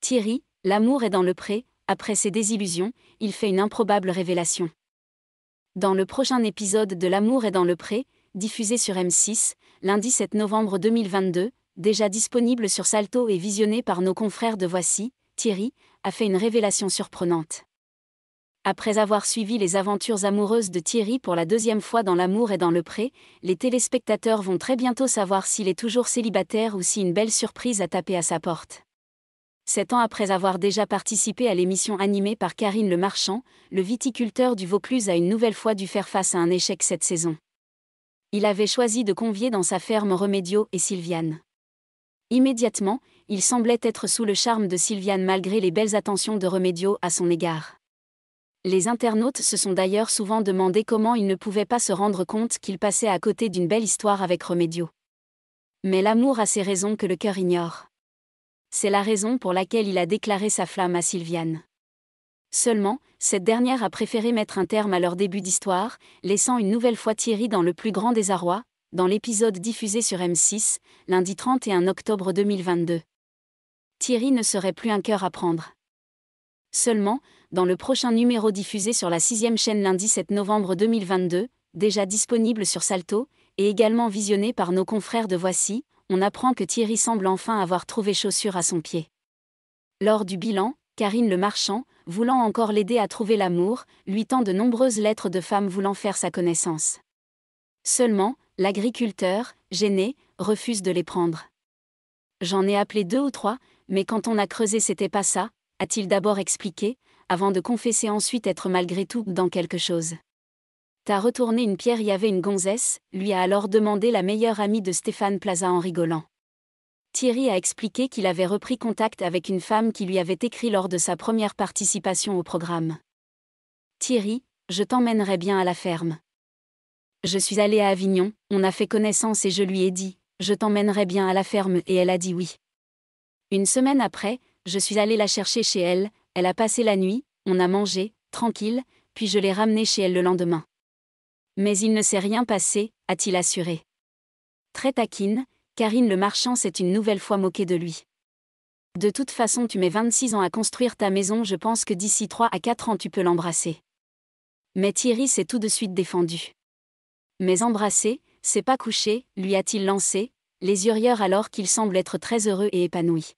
Thierry, l'amour est dans le pré, après ses désillusions, il fait une improbable révélation. Dans le prochain épisode de L'amour est dans le pré, diffusé sur M6, lundi 7 novembre 2022, déjà disponible sur Salto et visionné par nos confrères de Voici, Thierry a fait une révélation surprenante. Après avoir suivi les aventures amoureuses de Thierry pour la deuxième fois dans L'amour est dans le pré, les téléspectateurs vont très bientôt savoir s'il est toujours célibataire ou si une belle surprise a tapé à sa porte. 7 ans après avoir déjà participé à l'émission animée par Karine Le Marchand, le viticulteur du Vaucluse a une nouvelle fois dû faire face à un échec cette saison. Il avait choisi de convier dans sa ferme Remédio et Sylviane. Immédiatement, il semblait être sous le charme de Sylviane malgré les belles attentions de Remédio à son égard. Les internautes se sont d'ailleurs souvent demandé comment il ne pouvait pas se rendre compte qu'il passait à côté d'une belle histoire avec Remédio. Mais l'amour a ses raisons que le cœur ignore. C'est la raison pour laquelle il a déclaré sa flamme à Sylviane. Seulement, cette dernière a préféré mettre un terme à leur début d'histoire, laissant une nouvelle fois Thierry dans le plus grand désarroi, dans l'épisode diffusé sur M6, lundi 31 octobre 2022. Thierry ne serait plus un cœur à prendre. Seulement, dans le prochain numéro diffusé sur la 6e chaîne lundi 7 novembre 2022, déjà disponible sur Salto, et également visionné par nos confrères de Voici, on apprend que Thierry semble enfin avoir trouvé chaussure à son pied. Lors du bilan, Karine Le Marchand, voulant encore l'aider à trouver l'amour, lui tend de nombreuses lettres de femmes voulant faire sa connaissance. Seulement, l'agriculteur, gêné, refuse de les prendre. J'en ai appelé 2 ou 3, mais quand on a creusé c'était pas ça, a-t-il d'abord expliqué, avant de confesser ensuite être malgré tout dans quelque chose. T'as retourné une pierre, y avait une gonzesse, lui a alors demandé la meilleure amie de Stéphane Plaza en rigolant. Thierry a expliqué qu'il avait repris contact avec une femme qui lui avait écrit lors de sa première participation au programme. Thierry, je t'emmènerai bien à la ferme. Je suis allée à Avignon, on a fait connaissance et je lui ai dit, je t'emmènerai bien à la ferme et elle a dit oui. Une semaine après, je suis allée la chercher chez elle, elle a passé la nuit, on a mangé, tranquille, puis je l'ai ramenée chez elle le lendemain. Mais il ne s'est rien passé, a-t-il assuré. Très taquine, Karine Le Marchand s'est une nouvelle fois moquée de lui. De toute façon tu mets 26 ans à construire ta maison, je pense que d'ici 3 à 4 ans tu peux l'embrasser. Mais Thierry s'est tout de suite défendu. Mais embrasser, c'est pas coucher, lui a-t-il lancé, les yeux rieurs alors qu'il semble être très heureux et épanoui.